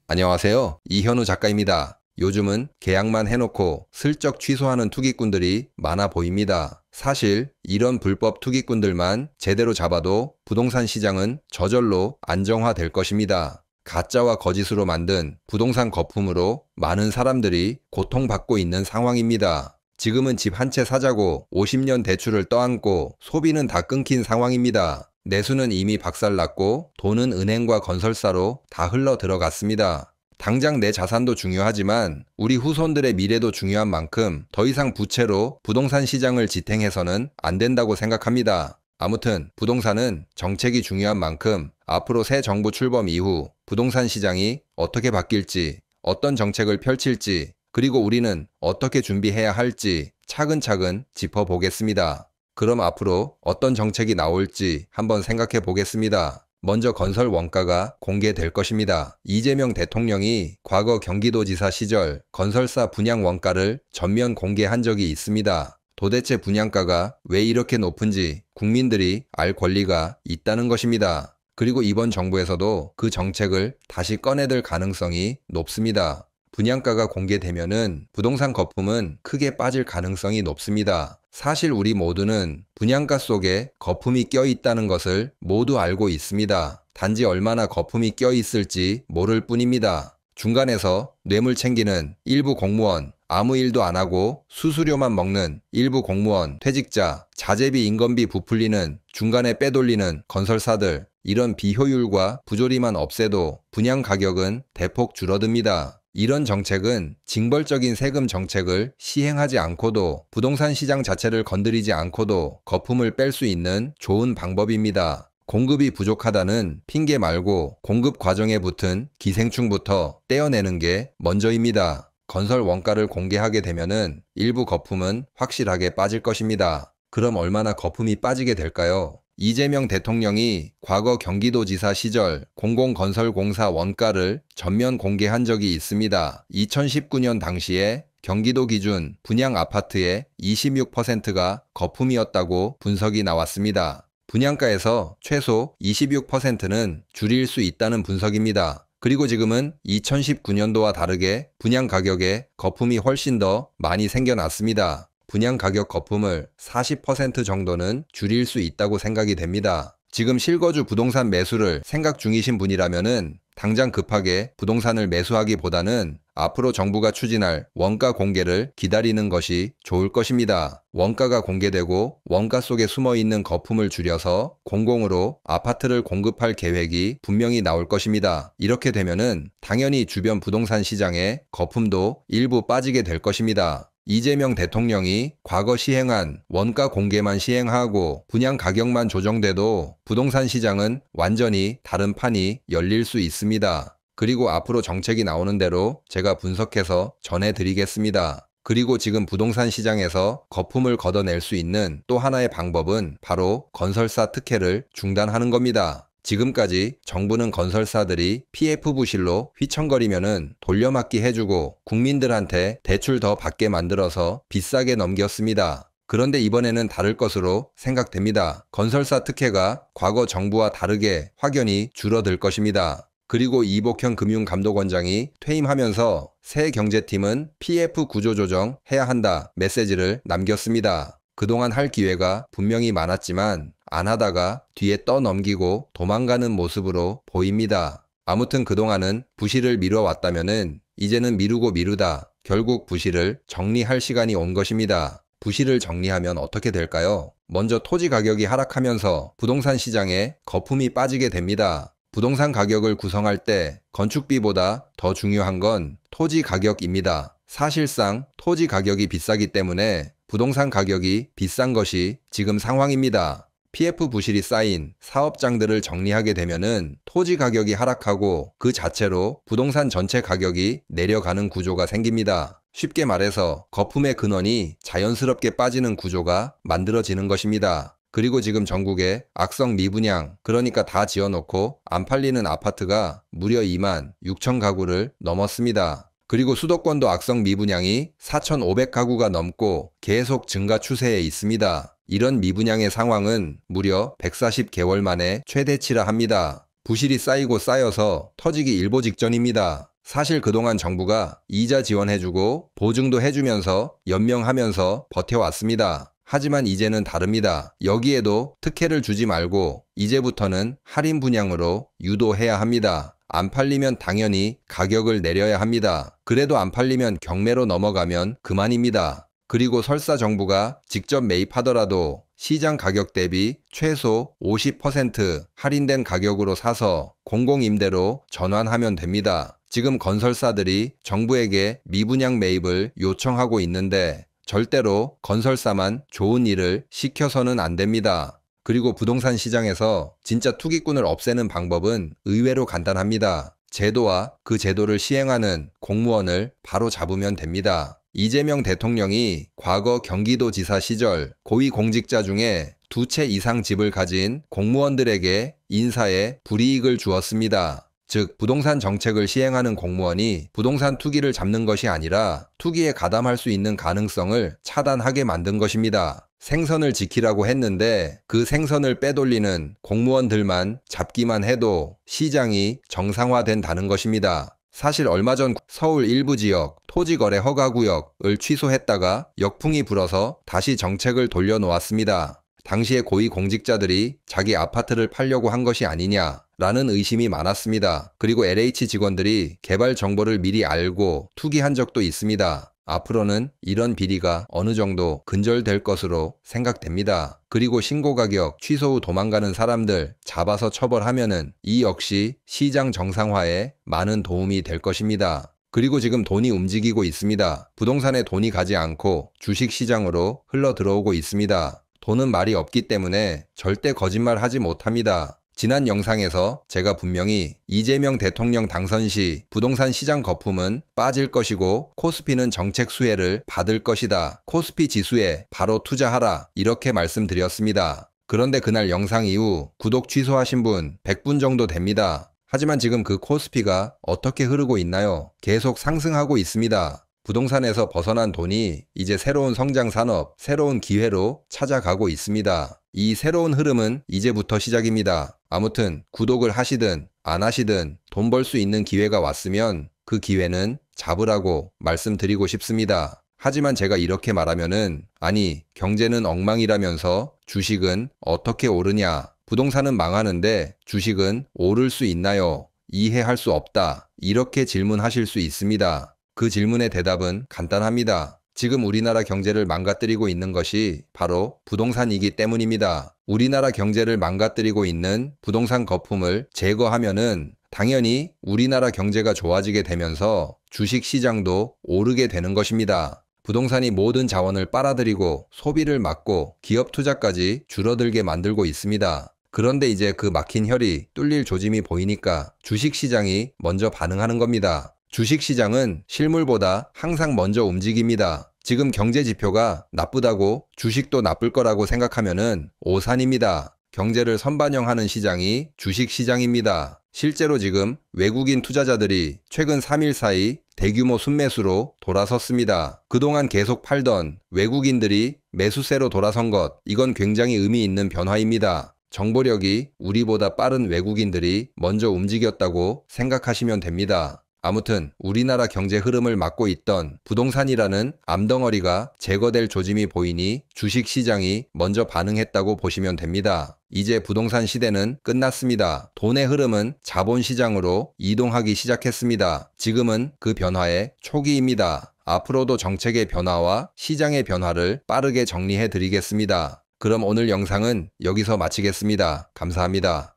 안녕하세요. 이현우 작가입니다. 요즘은 계약만 해놓고 슬쩍 취소하는 투기꾼들이 많아 보입니다. 사실 이런 불법 투기꾼들만 제대로 잡아도 부동산 시장은 저절로 안정화될 것입니다. 가짜와 거짓으로 만든 부동산 거품으로 많은 사람들이 고통받고 있는 상황입니다. 지금은 집 한 채 사자고 50년 대출을 떠안고 소비는 다 끊긴 상황입니다. 내수는 이미 박살났고 돈은 은행과 건설사로 다 흘러 들어갔습니다. 당장 내 자산도 중요하지만 우리 후손들의 미래도 중요한 만큼 더 이상 부채로 부동산 시장을 지탱해서는 안 된다고 생각합니다. 아무튼 부동산은 정책이 중요한 만큼 앞으로 새 정부 출범 이후 부동산 시장이 어떻게 바뀔지, 어떤 정책을 펼칠지, 그리고 우리는 어떻게 준비해야 할지 차근차근 짚어보겠습니다. 그럼 앞으로 어떤 정책이 나올지 한번 생각해 보겠습니다. 먼저 건설 원가가 공개될 것입니다. 이재명 대통령이 과거 경기도지사 시절 건설사 분양 원가를 전면 공개한 적이 있습니다. 도대체 분양가가 왜 이렇게 높은지 국민들이 알 권리가 있다는 것입니다. 그리고 이번 정부에서도 그 정책을 다시 꺼내들 가능성이 높습니다. 분양가가 공개되면은 부동산 거품은 크게 빠질 가능성이 높습니다. 사실 우리 모두는 분양가 속에 거품이 껴있다는 것을 모두 알고 있습니다. 단지 얼마나 거품이 껴있을지 모를 뿐입니다. 중간에서 뇌물 챙기는 일부 공무원, 아무 일도 안 하고 수수료만 먹는 일부 공무원, 퇴직자, 자재비 인건비 부풀리는 중간에 빼돌리는 건설사들, 이런 비효율과 부조리만 없애도 분양 가격은 대폭 줄어듭니다. 이런 정책은 징벌적인 세금 정책을 시행하지 않고도 부동산 시장 자체를 건드리지 않고도 거품을 뺄 수 있는 좋은 방법입니다. 공급이 부족하다는 핑계 말고 공급 과정에 붙은 기생충부터 떼어내는 게 먼저입니다. 건설 원가를 공개하게 되면은 일부 거품은 확실하게 빠질 것입니다. 그럼 얼마나 거품이 빠지게 될까요? 이재명 대통령이 과거 경기도지사 시절 공공건설공사 원가를 전면 공개한 적이 있습니다. 2019년 당시에 경기도 기준 분양 아파트의 26%가 거품이었다고 분석이 나왔습니다. 분양가에서 최소 26%는 줄일 수 있다는 분석입니다. 그리고 지금은 2019년도와 다르게 분양 가격에 거품이 훨씬 더 많이 생겨났습니다. 분양 가격 거품을 40% 정도는 줄일 수 있다고 생각이 됩니다. 지금 실거주 부동산 매수를 생각 중이신 분이라면은 당장 급하게 부동산을 매수하기보다는 앞으로 정부가 추진할 원가 공개를 기다리는 것이 좋을 것입니다. 원가가 공개되고 원가 속에 숨어있는 거품을 줄여서 공공으로 아파트를 공급할 계획이 분명히 나올 것입니다. 이렇게 되면은 당연히 주변 부동산 시장에 거품도 일부 빠지게 될 것입니다. 이재명 대통령이 과거 시행한 원가 공개만 시행하고 분양 가격만 조정돼도 부동산 시장은 완전히 다른 판이 열릴 수 있습니다. 그리고 앞으로 정책이 나오는 대로 제가 분석해서 전해드리겠습니다. 그리고 지금 부동산 시장에서 거품을 걷어낼 수 있는 또 하나의 방법은 바로 건설사 특혜를 중단하는 겁니다. 지금까지 정부는 건설사들이 PF 부실로 휘청거리면은 돌려막기 해주고 국민들한테 대출 더 받게 만들어서 비싸게 넘겼습니다. 그런데 이번에는 다를 것으로 생각됩니다. 건설사 특혜가 과거 정부와 다르게 확연히 줄어들 것입니다. 그리고 이복현 금융감독원장이 퇴임하면서 새 경제팀은 PF 구조조정 해야 한다 메시지를 남겼습니다. 그동안 할 기회가 분명히 많았지만 안 하다가 뒤에 떠넘기고 도망가는 모습으로 보입니다. 아무튼 그동안은 부실을 미뤄왔다면은 이제는 미루고 미루다 결국 부실을 정리할 시간이 온 것입니다. 부실을 정리하면 어떻게 될까요? 먼저 토지 가격이 하락하면서 부동산 시장에 거품이 빠지게 됩니다. 부동산 가격을 구성할 때 건축비보다 더 중요한 건 토지 가격입니다. 사실상 토지 가격이 비싸기 때문에 부동산 가격이 비싼 것이 지금 상황입니다. PF 부실이 쌓인 사업장들을 정리하게 되면은 토지 가격이 하락하고 그 자체로 부동산 전체 가격이 내려가는 구조가 생깁니다. 쉽게 말해서 거품의 근원이 자연스럽게 빠지는 구조가 만들어지는 것입니다. 그리고 지금 전국에 악성 미분양, 그러니까 다 지어놓고 안 팔리는 아파트가 무려 2만 6천 가구를 넘었습니다. 그리고 수도권도 악성 미분양이 4,500가구가 넘고 계속 증가 추세에 있습니다. 이런 미분양의 상황은 무려 140개월 만에 최대치라 합니다. 부실이 쌓이고 쌓여서 터지기 일보 직전입니다. 사실 그동안 정부가 이자 지원해주고 보증도 해주면서 연명하면서 버텨왔습니다. 하지만 이제는 다릅니다. 여기에도 특혜를 주지 말고 이제부터는 할인 분양으로 유도해야 합니다. 안 팔리면 당연히 가격을 내려야 합니다. 그래도 안 팔리면 경매로 넘어가면 그만입니다. 그리고 설사 정부가 직접 매입하더라도 시장 가격 대비 최소 50% 할인된 가격으로 사서 공공임대로 전환하면 됩니다. 지금 건설사들이 정부에게 미분양 매입을 요청하고 있는데 절대로 건설사만 좋은 일을 시켜서는 안 됩니다. 그리고 부동산 시장에서 진짜 투기꾼을 없애는 방법은 의외로 간단합니다. 제도와 그 제도를 시행하는 공무원을 바로 잡으면 됩니다. 이재명 대통령이 과거 경기도지사 시절 고위공직자 중에 2채 이상 집을 가진 공무원들에게 인사에 불이익을 주었습니다. 즉, 부동산 정책을 시행하는 공무원이 부동산 투기를 잡는 것이 아니라 투기에 가담할 수 있는 가능성을 차단하게 만든 것입니다. 생선을 지키라고 했는데 그 생선을 빼돌리는 공무원들만 잡기만 해도 시장이 정상화된다는 것입니다. 사실 얼마 전 서울 일부 지역 토지거래 허가구역을 취소했다가 역풍이 불어서 다시 정책을 돌려놓았습니다. 당시에 고위공직자들이 자기 아파트를 팔려고 한 것이 아니냐라는 의심이 많았습니다. 그리고 LH 직원들이 개발 정보를 미리 알고 투기한 적도 있습니다. 앞으로는 이런 비리가 어느 정도 근절될 것으로 생각됩니다. 그리고 신고 가격 취소 후 도망가는 사람들 잡아서 처벌하면은 이 역시 시장 정상화에 많은 도움이 될 것입니다. 그리고 지금 돈이 움직이고 있습니다. 부동산에 돈이 가지 않고 주식시장으로 흘러 들어오고 있습니다. 돈은 말이 없기 때문에 절대 거짓말 하지 못합니다. 지난 영상에서 제가 분명히 이재명 대통령 당선 시 부동산 시장 거품은 빠질 것이고 코스피는 정책 수혜를 받을 것이다. 코스피 지수에 바로 투자하라. 이렇게 말씀드렸습니다. 그런데 그날 영상 이후 구독 취소하신 분 100분 정도 됩니다. 하지만 지금 그 코스피가 어떻게 흐르고 있나요? 계속 상승하고 있습니다. 부동산에서 벗어난 돈이 이제 새로운 성장 산업, 새로운 기회로 찾아가고 있습니다. 이 새로운 흐름은 이제부터 시작입니다. 아무튼 구독을 하시든 안 하시든 돈 벌 수 있는 기회가 왔으면 그 기회는 잡으라고 말씀드리고 싶습니다. 하지만 제가 이렇게 말하면은 아니 경제는 엉망이라면서 주식은 어떻게 오르냐? 부동산은 망하는데 주식은 오를 수 있나요? 이해할 수 없다. 이렇게 질문하실 수 있습니다. 그 질문의 대답은 간단합니다. 지금 우리나라 경제를 망가뜨리고 있는 것이 바로 부동산이기 때문입니다. 우리나라 경제를 망가뜨리고 있는 부동산 거품을 제거하면은 당연히 우리나라 경제가 좋아지게 되면서 주식 시장도 오르게 되는 것입니다. 부동산이 모든 자원을 빨아들이고 소비를 막고 기업 투자까지 줄어들게 만들고 있습니다. 그런데 이제 그 막힌 혈이 뚫릴 조짐이 보이니까 주식 시장이 먼저 반응하는 겁니다. 주식시장은 실물보다 항상 먼저 움직입니다. 지금 경제 지표가 나쁘다고 주식도 나쁠 거라고 생각하면은 오산입니다. 경제를 선반영하는 시장이 주식시장입니다. 실제로 지금 외국인 투자자들이 최근 3일 사이 대규모 순매수로 돌아섰습니다. 그동안 계속 팔던 외국인들이 매수세로 돌아선 것, 이건 굉장히 의미 있는 변화입니다. 정보력이 우리보다 빠른 외국인들이 먼저 움직였다고 생각하시면 됩니다. 아무튼 우리나라 경제 흐름을 막고 있던 부동산이라는 암덩어리가 제거될 조짐이 보이니 주식시장이 먼저 반응했다고 보시면 됩니다. 이제 부동산 시대는 끝났습니다. 돈의 흐름은 자본시장으로 이동하기 시작했습니다. 지금은 그 변화의 초기입니다. 앞으로도 정책의 변화와 시장의 변화를 빠르게 정리해 드리겠습니다. 그럼 오늘 영상은 여기서 마치겠습니다. 감사합니다.